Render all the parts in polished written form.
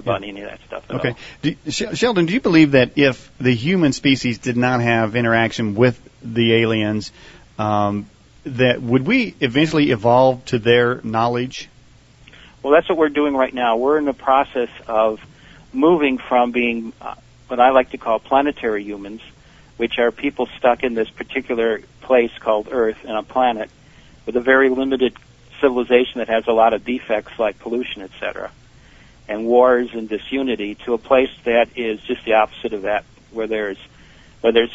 about any of that stuff at Okay. all. Sheldan, do you believe that if the human species did not have interaction with the aliens, that would we eventually evolve to their knowledge? Well, that's what we're doing right now. We're in the process of moving from being what I like to call planetary humans, which are people stuck in this particular place called Earth and a planet with a very limited civilization that has a lot of defects like pollution, etc., and wars and disunity, to a place that is just the opposite of that, where there's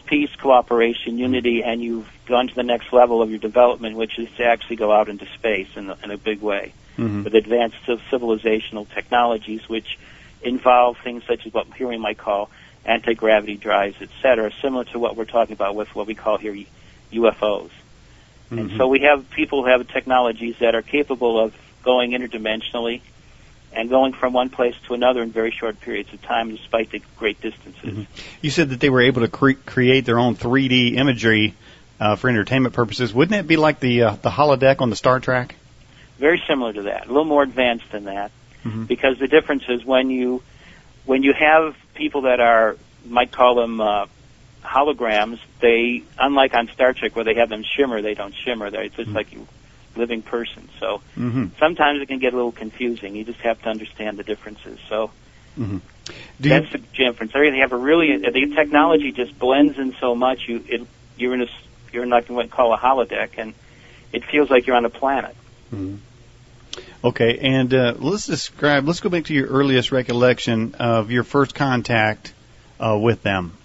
peace, cooperation, unity, and you've gone to the next level of your development, which is to actually go out into space in a big way, with advanced civilizational technologies, which involve things such as what here we might call anti-gravity drives, etc., similar to what we're talking about with what we call here UFOs. And so we have people who have technologies that are capable of going interdimensionally and going from one place to another in very short periods of time, despite the great distances. You said that they were able to create their own 3D imagery for entertainment purposes. Wouldn't that be like the holodeck on the Star Trek? Very similar to that, a little more advanced than that, because the difference is when you have people that are, might call them holograms, they, unlike on Star Trek where they have them shimmer, they don't shimmer. They're just like you living person. So sometimes it can get a little confusing. You just have to understand the differences. So that's the difference. They have the technology just blends in so much. You're in like what we call a holodeck, and it feels like you're on a planet. Okay, and let's go back to your earliest recollection of your first contact with them.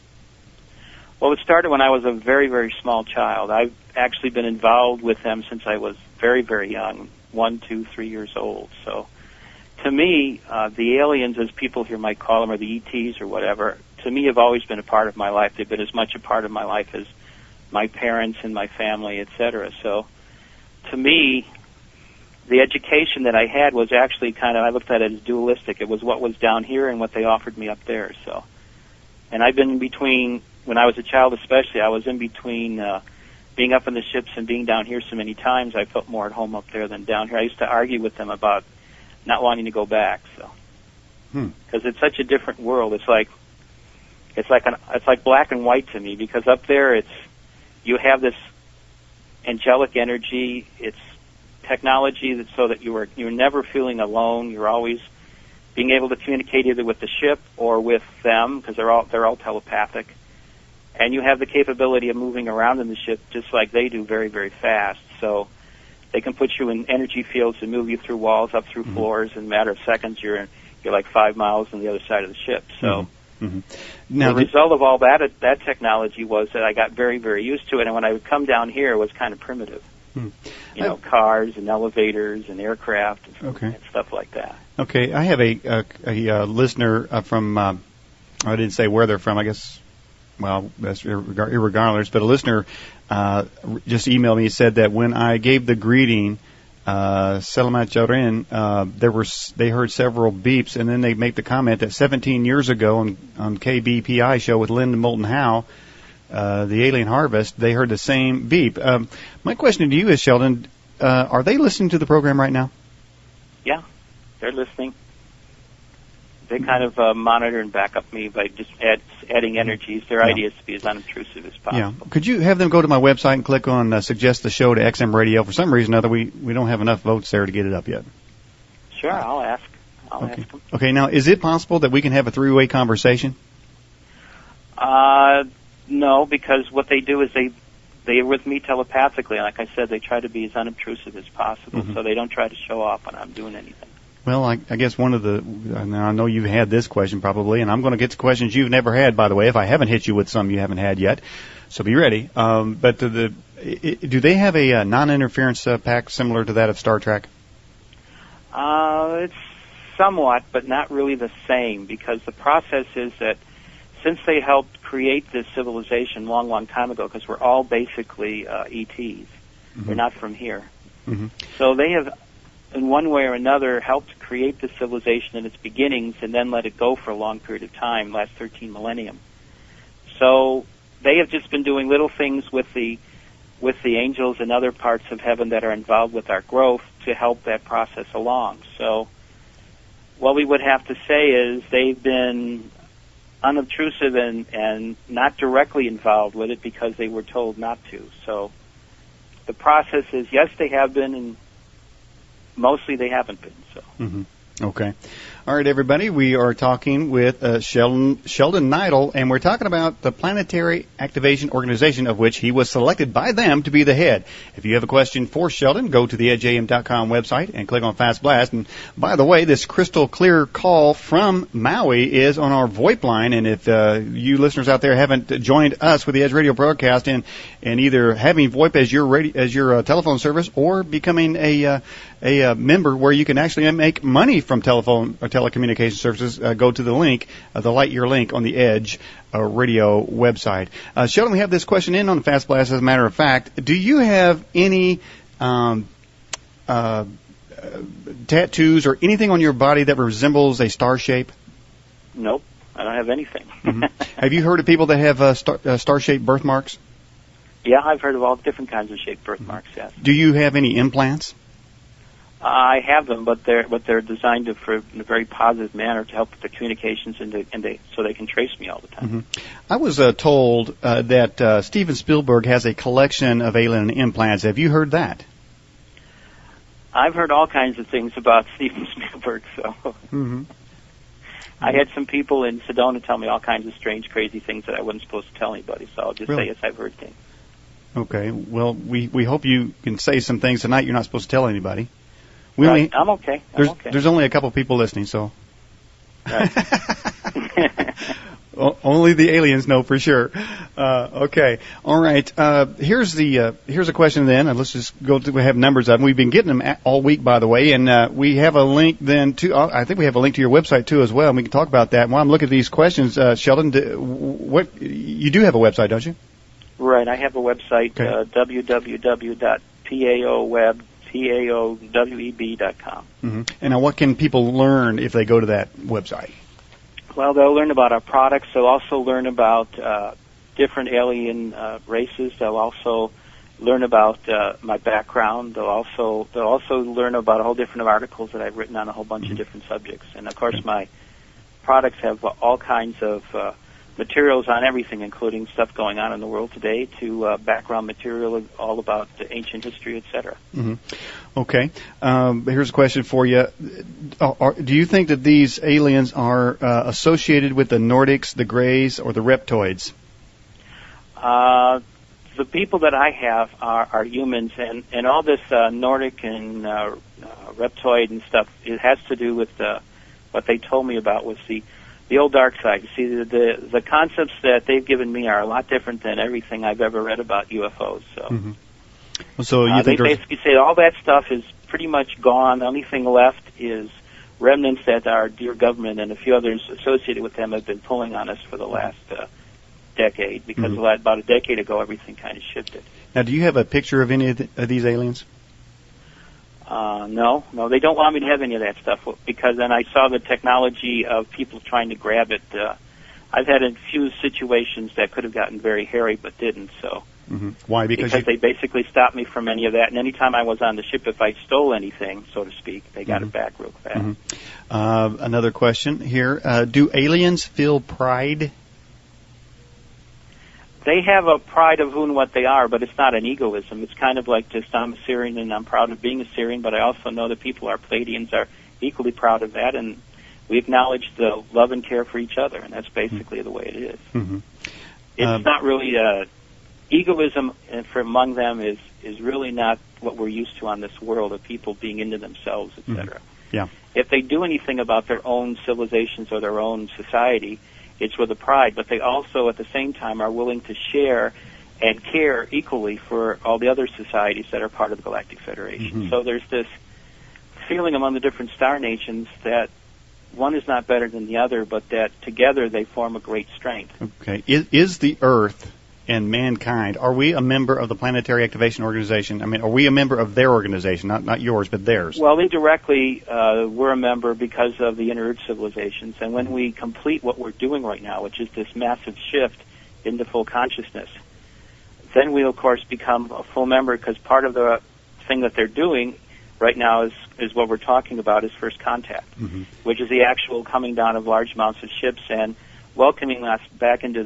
Well, it started when I was a very, very small child. I've actually been involved with them since I was very, very young, 1, 2, 3 years old. So to me, the aliens, as people here might call them, or the ETs or whatever, to me have always been a part of my life. They've been as much a part of my life as my parents and my family, etc. So to me, the education that I had was actually kind of, I looked at it as dualistic. It was what was down here and what they offered me up there. So, and I've been in between, when I was a child especially, I was in between being up in the ships and being down here so many times. I felt more at home up there than down here. I used to argue with them about not wanting to go back. So, because it's such a different world. It's like black and white to me, because up there you have this angelic energy. It's technology that so that you're never feeling alone. You're always being able to communicate either with the ship or with them, because they're all telepathic. And you have the capability of moving around in the ship just like they do, very, very fast. So they can put you in energy fields and move you through walls, up through floors. In a matter of seconds, you're like 5 miles on the other side of the ship. So now the result of all that technology was that I got very, very used to it. And when I would come down here, it was kind of primitive. Cars and elevators and aircraft and stuff like that. Okay, I have a listener from, I didn't say where they're from, I guess, well, that's irregardless, but a listener just emailed me and said that when I gave the greeting, Selamat Jarin, they heard several beeps, and then they make the comment that 17 years ago on KBPI show with Lyndon Moulton Howe, the Alien Harvest, they heard the same beep. My question to you is, Sheldan, are they listening to the program right now? Yeah, they're listening. They kind of monitor and back up me by just adding energies. Their idea is to be as unobtrusive as possible. Yeah. Could you have them go to my website and click on Suggest the Show to XM Radio? For some reason or other, we don't have enough votes there to get it up yet. Sure, I'll ask. I'll ask them. Okay, now, is it possible that we can have a three-way conversation? No, because what they do is they are with me telepathically. Like I said, they try to be as unobtrusive as possible, so they don't try to show off when I'm doing anything. Well, I guess one of I know you've had this question probably, and I'm going to get to questions you've never had, by the way, if I haven't hit you with some you haven't had yet. So be ready. But do they have a non-interference pact similar to that of Star Trek? It's somewhat, but not really the same, because the process is that since they helped create this civilization long, long time ago, because we're all basically ETs, we're not from here. So they have, in one way or another, helped create the civilization in its beginnings and then let it go for a long period of time, last 13 millennium. So they have just been doing little things with the angels and other parts of heaven that are involved with our growth to help that process along. So what we would have to say is they've been unobtrusive and not directly involved with it because they were told not to. So the process is, yes, they have been, and mostly they haven't been. So. Mm-hmm. Okay. All right, everybody. We are talking with Sheldan Nidle, and we're talking about the Planetary Activation Organization, of which he was selected by them to be the head. If you have a question for Sheldan, go to the EdgeAM.com website and click on Fast Blast. And by the way, this crystal clear call from Maui is on our VoIP line, and if you listeners out there haven't joined us with the Edge Radio broadcast in either having VoIP as your telephone service or becoming a member where you can actually make money from telephone or telecommunication services, go to the link, the Light Year link on the Edge Radio website. Sheldon, we have this question in on Fast Blast. As a matter of fact, do you have any tattoos or anything on your body that resembles a star shape? Nope, I don't have anything. Mm-hmm. Have you heard of people that have star-shaped birthmarks? Yeah, I've heard of all different kinds of shaped birthmarks, yes. Do you have any implants? I have them, but they're designed in a very positive manner to help with the communications and so they can trace me all the time. Mm-hmm. I was told that Steven Spielberg has a collection of alien implants. Have you heard that? I've heard all kinds of things about Steven Spielberg, so mm-hmm. I had some people in Sedona tell me all kinds of strange, crazy things that I wasn't supposed to tell anybody, so I'll just say yes, I've heard things. Okay, well, we hope you can say some things tonight you're not supposed to tell anybody. Right. I'm okay. There's only a couple people listening, so. Right. Only the aliens know for sure. Okay. All right. Here's a question then. Let's just go to, we have numbers of them. We've been getting them all week, by the way, and we have a link then to, I think we have a link to your website too as well, and we can talk about that. And while I'm looking at these questions, Sheldon, you do have a website, don't you? Right. I have a website, okay. www.paoweb.com. Mm-hmm. And now what can people learn if they go to that website? Well, they'll learn about our products. They'll also learn about different alien races. They'll also learn about my background. They'll also learn about a whole different articles that I've written on a whole bunch of different subjects. And, of course, my products have all kinds of materials on everything, including stuff going on in the world today, to background material all about the ancient history, etc. Mm-hmm. Okay. Here's a question for you. Do you think that these aliens are associated with the Nordics, the Greys, or the Reptoids? The people that I have are humans, and all this Nordic and Reptoid and stuff, it has to do with what they told me about was the old dark side. You see, the concepts that they've given me are a lot different than everything I've ever read about UFOs. So, mm-hmm. So you think they basically say all that stuff is pretty much gone. The only thing left is remnants that our dear government and a few others associated with them have been pulling on us for the last decade, because mm-hmm. about a decade ago everything kind of shifted. Now, do you have a picture of any of these aliens? No, they don't want me to have any of that stuff, because then I saw the technology of people trying to grab it. I've had a few situations that could have gotten very hairy but didn't, so. Mm-hmm. Why? Because they basically stopped me from any of that, and anytime I was on the ship, if I stole anything, so to speak, they got mm-hmm. it back real fast. Mm-hmm. Another question here. Do aliens feel pride? They have a pride of who and what they are, but it's not an egoism. It's kind of like just, I'm a Syrian and I'm proud of being a Syrian, but I also know that people, our Pleiadians, are equally proud of that, and we acknowledge the love and care for each other, and that's basically the way it is. Mm-hmm. It's not really egoism for among them is really not what we're used to on this world, of people being into themselves, etc. Mm-hmm. Yeah. If they do anything about their own civilizations or their own society, it's with a pride, but they also, at the same time, are willing to share and care equally for all the other societies that are part of the Galactic Federation. Mm-hmm. So there's this feeling among the different star nations that one is not better than the other, but that together they form a great strength. Okay. Is the Earth and mankind, are we a member of the Planetary Activation Organization? I mean, are we a member of their organization, not yours, but theirs? Well, indirectly, we're a member because of the inner Earth civilizations, and when we complete what we're doing right now, which is this massive shift into full consciousness, then we, of course, become a full member, because part of the thing that they're doing, right now is what we're talking about is first contact, which is the actual coming down of large amounts of ships and welcoming us back into